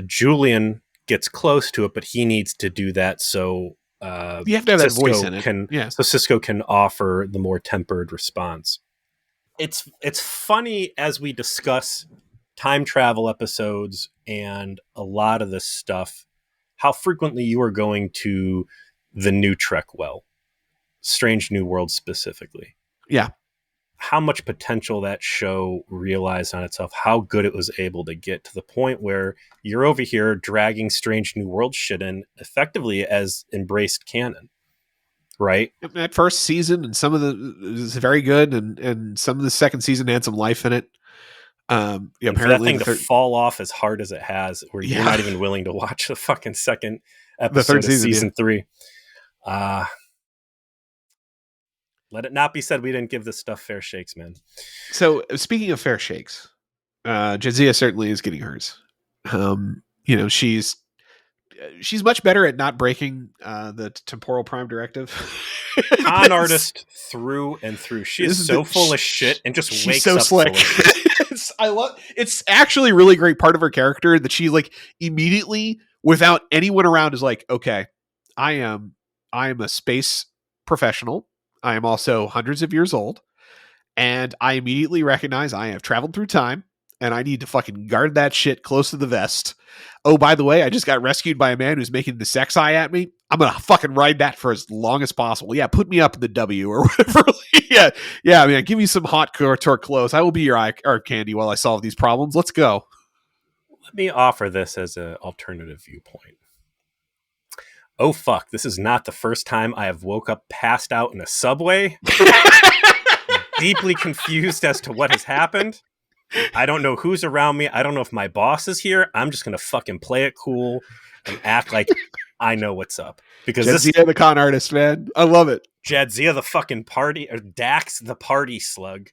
Julian gets close to it, but he needs to do that so You have to have that voice in it. Yeah. So Cisco can offer the more tempered response. It's funny as we discuss time travel episodes and a lot of this stuff, how frequently you are going to the new Trek Strange New World specifically. Yeah. How much potential that show realized on itself, how good it was able to get to the point where you're over here dragging Strange New World shit in effectively as embraced canon. Right? That first season and some of the is very good, and some of the second season had some life in it. Apparently for that thing to fall off as hard as it has, where you're not even willing to watch the fucking second episode of season 3. Let it not be said we didn't give this stuff fair shakes, man. So speaking of fair shakes, Jadzia certainly is getting hers. She's much better at not breaking the temporal prime directive. Con artist through and through. She is so full of shit and just wakes so up slick. It's actually a really great part of her character that she like immediately, without anyone around, is like, okay, I am a space professional. I am also hundreds of years old, and I immediately recognize I have traveled through time, and I need to fucking guard that shit close to the vest. Oh, by the way, I just got rescued by a man who's making the sex eye at me. I'm going to fucking ride that for as long as possible. Yeah, put me up in the W or whatever. yeah, man, give me some hot torque clothes. I will be your eye candy while I solve these problems. Let's go. Let me offer this as an alternative viewpoint. Oh, fuck, this is not the first time I have woke up passed out in a subway. Deeply confused as to what has happened. I don't know who's around me. I don't know if my boss is here. I'm just going to fucking play it cool and act like I know what's up. Because Jadzia the con artist, man. I love it. Jadzia the fucking party, or Dax the party slug,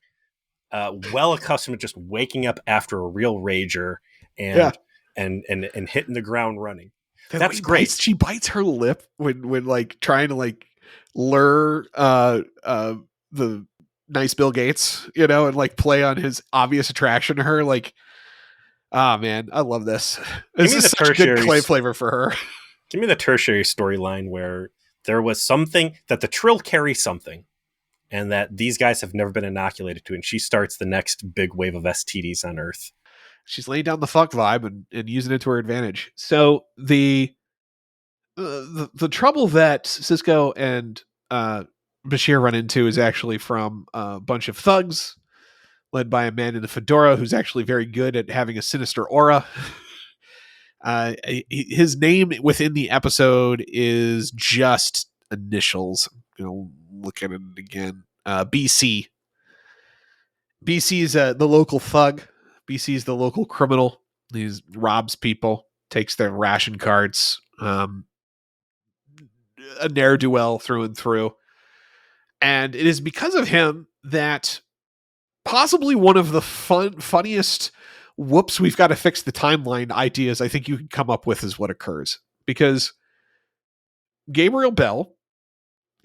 well accustomed to just waking up after a real rager and hitting the ground running. That's great. She bites her lip when like trying to like lure the nice Bill Gates, and like play on his obvious attraction to her. Like, man, I love this. This is such a good clay flavor for her. Give me the tertiary storyline where there was something that the Trill carry something, and that these guys have never been inoculated to, and she starts the next big wave of STDs on Earth. She's laying down the fuck vibe and using it to her advantage. So the trouble that Cisco and Bashir run into is actually from a bunch of thugs led by a man in a fedora who's actually very good at having a sinister aura. His name within the episode is just initials. Look at it again. BC. BC is the local thug. BC is the local criminal. He robs people, takes their ration cards. A ne'er-do-well through and through. And it is because of him that possibly one of the funniest whoops, we've got to fix the timeline ideas I think you can come up with is what occurs. Because Gabriel Bell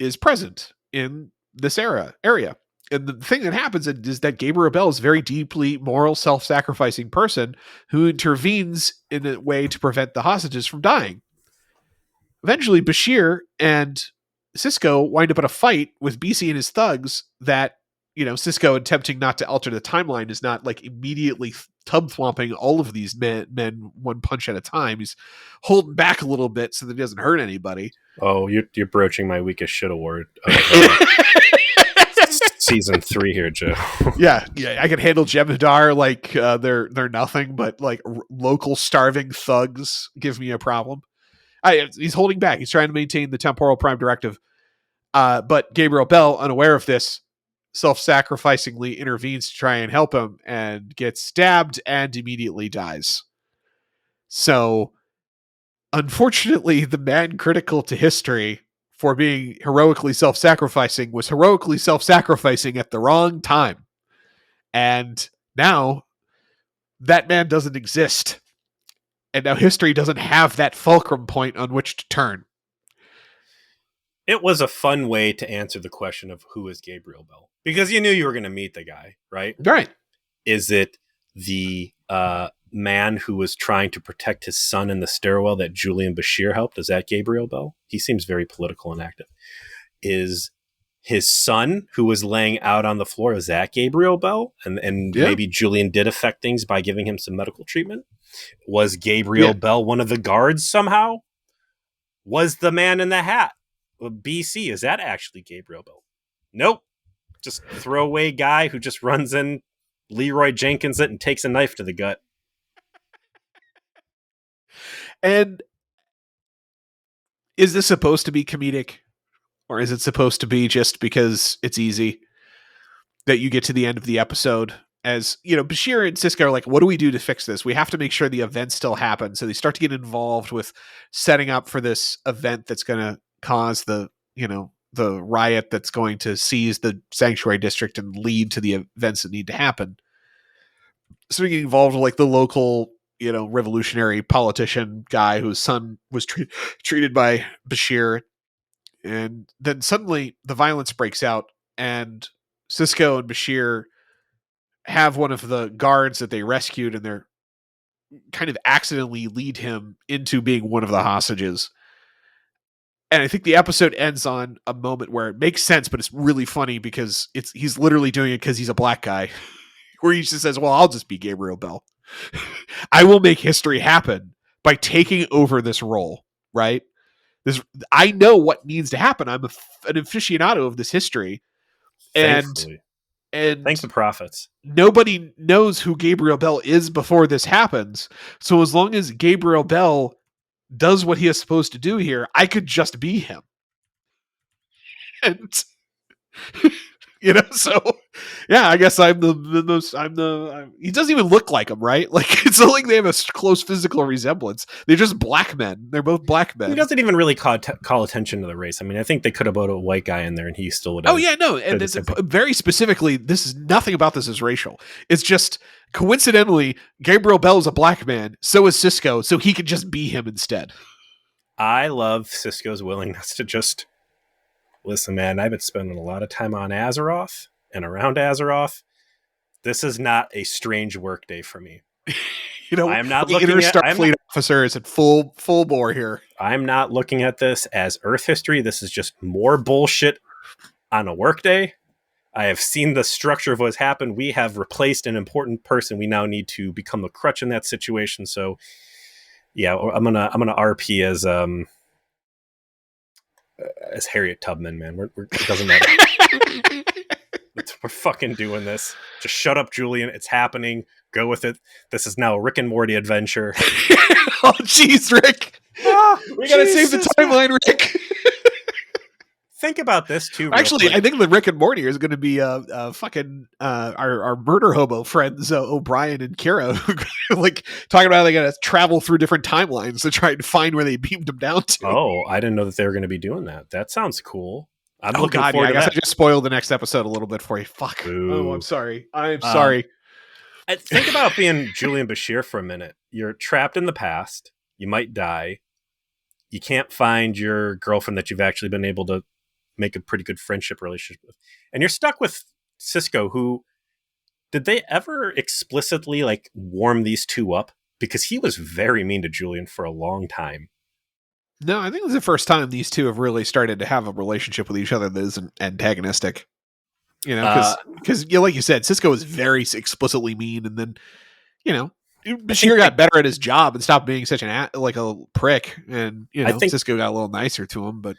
is present in this area. And the thing that happens is that Gabriel Bell is a very deeply moral, self-sacrificing person who intervenes in a way to prevent the hostages from dying. Eventually, Bashir and Cisco wind up in a fight with BC and his thugs that, Cisco attempting not to alter the timeline is not like immediately tub thwomping all of these men one punch at a time. He's holding back a little bit so that he doesn't hurt anybody. Oh, you're broaching my weakest shit award. Season 3 here, Joe. yeah, I can handle Jem'Hadar like they're nothing, but like local starving thugs give me a problem. He's holding back. He's trying to maintain the temporal prime directive. But Gabriel Bell, unaware of this, self-sacrificingly intervenes to try and help him and gets stabbed and immediately dies. So, unfortunately, the man critical to history for being heroically self-sacrificing was heroically self-sacrificing at the wrong time. And now that man doesn't exist. And now history doesn't have that fulcrum point on which to turn. It was a fun way to answer the question of who is Gabriel Bell, because you knew you were going to meet the guy, right? Right. Is it the man who was trying to protect his son in the stairwell that Julian Bashir helped, is that Gabriel Bell? He seems very political and active. Is his son who was laying out on the floor, is that Gabriel Bell? And Yeah. maybe Julian did affect things by giving him some medical treatment. Was Gabriel Bell one of the guards somehow? Was the man in the hat BC? Is that actually Gabriel Bell? Nope. Just throwaway guy who just runs in, Leroy Jenkins it, and takes a knife to the gut. And is this supposed to be comedic? Or is it supposed to be just because it's easy that you get to the end of the episode? As you know, Bashir and Sisko are like, what do we do to fix this? We have to make sure the event still happens. So they start to get involved with setting up for this event that's going to cause the riot that's going to seize the sanctuary district and lead to the events that need to happen. So we get involved with like the local, revolutionary politician guy whose son was treated by Bashir. And then suddenly the violence breaks out, and Sisko and Bashir have one of the guards that they rescued, and they're kind of accidentally lead him into being one of the hostages. And I think the episode ends on a moment where it makes sense, but it's really funny because he's literally doing it because he's a black guy, where he just says, well, I'll just be Gabriel Bell. I will make history happen by taking over this role, right? I know what needs to happen. I'm an aficionado of this history. Thankfully. And thank the prophets. Nobody knows who Gabriel Bell is before this happens. So as long as Gabriel Bell does what he is supposed to do here, I could just be him. And so yeah, I guess I'm the most. He doesn't even look like him, right? Like it's not like they have a close physical resemblance. They're just black men. They're both black men. He doesn't even really call attention to the race. I mean, I think they could have put a white guy in there, and he still would have. Oh yeah, no, and it's very specifically, this is nothing about this is racial. It's just coincidentally, Gabriel Bell is a black man. So is Sisko. So he could just be him instead. I love Sisko's willingness to just. Listen, man, I've been spending a lot of time on Azeroth and around Azeroth. This is not a strange work day for me. I am not looking at Starfleet officer is at full bore here. I'm not looking at this as Earth history. This is just more bullshit on a work day. I have seen the structure of what's happened. We have replaced an important person. We now need to become a crutch in that situation. So, yeah, I'm gonna RP as Harriet Tubman, man. It doesn't matter. We're fucking doing this. Just shut up, Julian. It's happening. Go with it. This is now a Rick and Morty adventure. Oh, jeez, Rick. We gotta save the timeline, Rick. Think about this too. Actually, I think the Rick and Morty is going to be fucking our murder hobo friends O'Brien and Kira, like talking about how they got to travel through different timelines to try and find where they beamed them down to. Oh, I didn't know that they were going to be doing that. That sounds cool. I'm looking forward to that. I guess I just spoiled the next episode a little bit for you. Fuck. Ooh. Oh, I'm sorry. I'm sorry. Think about being Julian Bashir for a minute. You're trapped in the past. You might die. You can't find your girlfriend that you've actually been able to make a pretty good friendship relationship with. And you're stuck with Sisko, who, did they ever explicitly like warm these two up? Because he was very mean to Julian for a long time. No, I think it's the first time these two have really started to have a relationship with each other that isn't antagonistic. Because like you said, Sisko was very explicitly mean, and then Bashir got better at his job and stopped being such a prick, and I think Sisko got a little nicer to him. But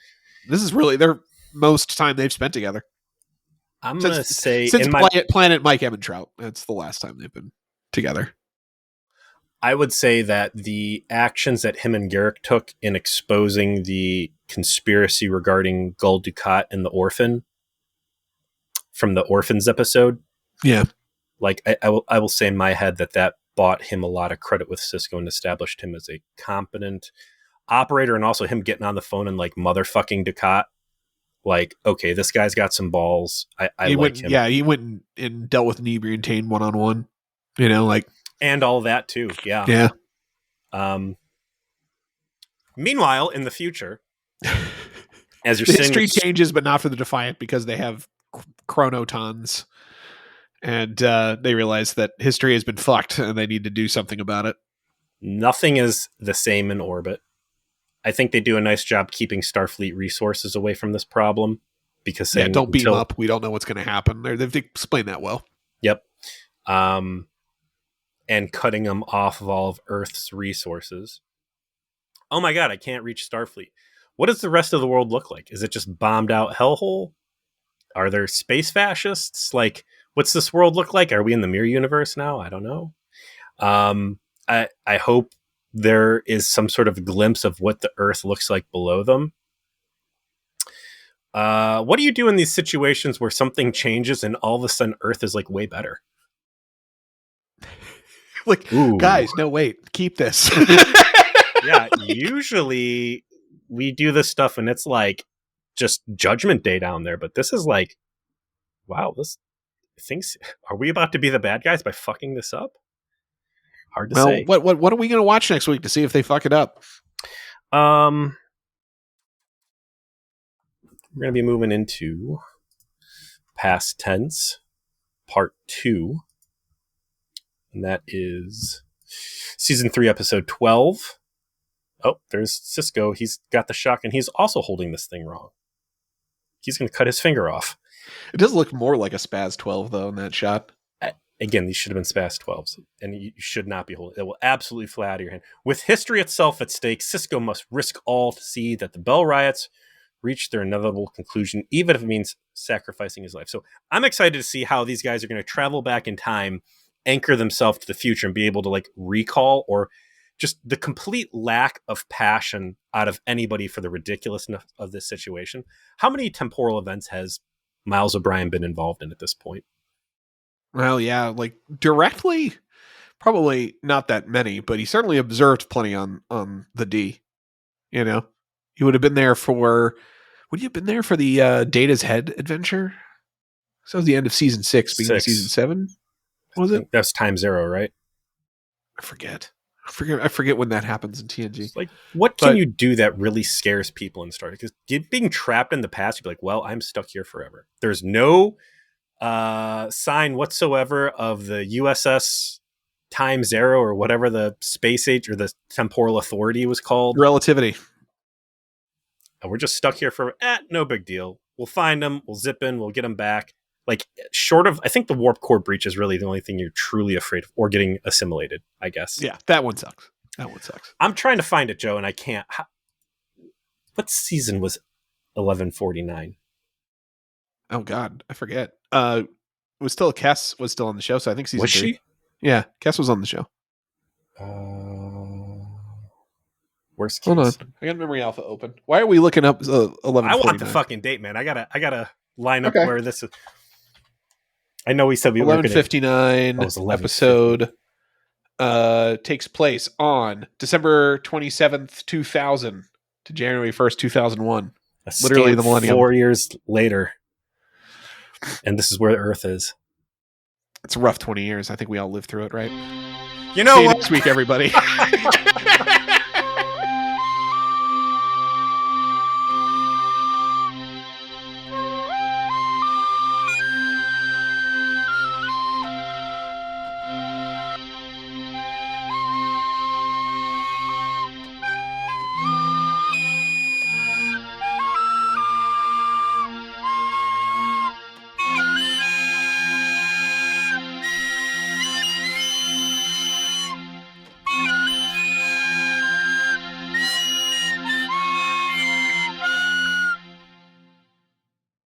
this is really their most time they've spent together. I'm gonna say since Planet Mike Emintrout, that's the last time they've been together. I would say that the actions that him and Garrick took in exposing the conspiracy regarding Gul Dukat and the orphan from the Orphans episode, like I will say in my head that bought him a lot of credit with Sisko and established him as a competent operator, and also him getting on the phone and like motherfucking Dukat. Like, okay, this guy's got some balls. I like him. Yeah, he went and dealt with Nebrian Tane one-on-one, and all that too. Yeah. Yeah. Meanwhile, in the future, as you're the history changes, but not for the Defiant, because they have chronotons. And they realize that history has been fucked and they need to do something about it. Nothing is the same in orbit. I think they do a nice job keeping Starfleet resources away from this problem because saying don't beam up. We don't know what's going to happen. They've explained that well. Yep. And cutting them off of all of Earth's resources. Oh my God, I can't reach Starfleet. What does the rest of the world look like? Is it just bombed out hellhole? Are there space fascists? Like, what's this world look like? Are we in the mirror universe now? I don't know. I hope there is some sort of glimpse of what the Earth looks like below them. What do you do in these situations where something changes and all of a sudden Earth is like way better? Like, ooh. Guys, no, wait, keep this. Yeah, usually we do this stuff and it's like just Judgment Day down there, but this is like, wow, are we about to be the bad guys by fucking this up? Hard to say. What are we going to watch next week to see if they fuck it up? We're going to be moving into Past Tense, Part 2. And that is Season 3, Episode 12. Oh, there's Cisco. He's got the shotgun. He's also holding this thing wrong. He's going to cut his finger off. It does look more like a Spaz 12, though, in that shot. Again, these should have been Spaz 12s, and you should not be holding. It will absolutely fly out of your hand. With history itself at stake, Cisco must risk all to see that the Bell riots reach their inevitable conclusion, even if it means sacrificing his life. So I'm excited to see how these guys are going to travel back in time, anchor themselves to the future, and be able to like recall or just the complete lack of passion out of anybody for the ridiculousness of this situation. How many temporal events has Miles O'Brien been involved in at this point? Well, yeah, like directly, probably not that many, but he certainly observed plenty on the D. You know, he would have been there for. Would you have been there for the Data's Head adventure? So that was the end of season 6, beginning of season 7. Was it? That's Time Zero, right? I forget when that happens in TNG. It's like, what can you do that really scares people in Star Trek? Because being trapped in the past, you'd be like, well, I'm stuck here forever. There's no sign whatsoever of the USS Time Zero or whatever the space age or the temporal authority was called. Relativity. And we're just stuck here for no big deal. We'll find them. We'll zip in. We'll get them back. Like, short of, I think the warp core breach is really the only thing you're truly afraid of, or getting assimilated, I guess. Yeah, that one sucks. I'm trying to find it, Joe, and I can't. What season was 1149? Oh God, I forget. It was still Cass was still on the show, so I think season 3. Was she? Yeah, Cass was on the show. Where's Cass? Hold on, I got Memory Alpha open. Why are we looking up 1149? I want the fucking date, man. I gotta line up where this is. I know we said we 1159 episode takes place on December 27th, 2000 to January 1st, 2001. Literally the millennium. 4 years later. And this is where the Earth is. It's a rough 20 years. I think we all lived through it, right? You know See you what? next week, everybody.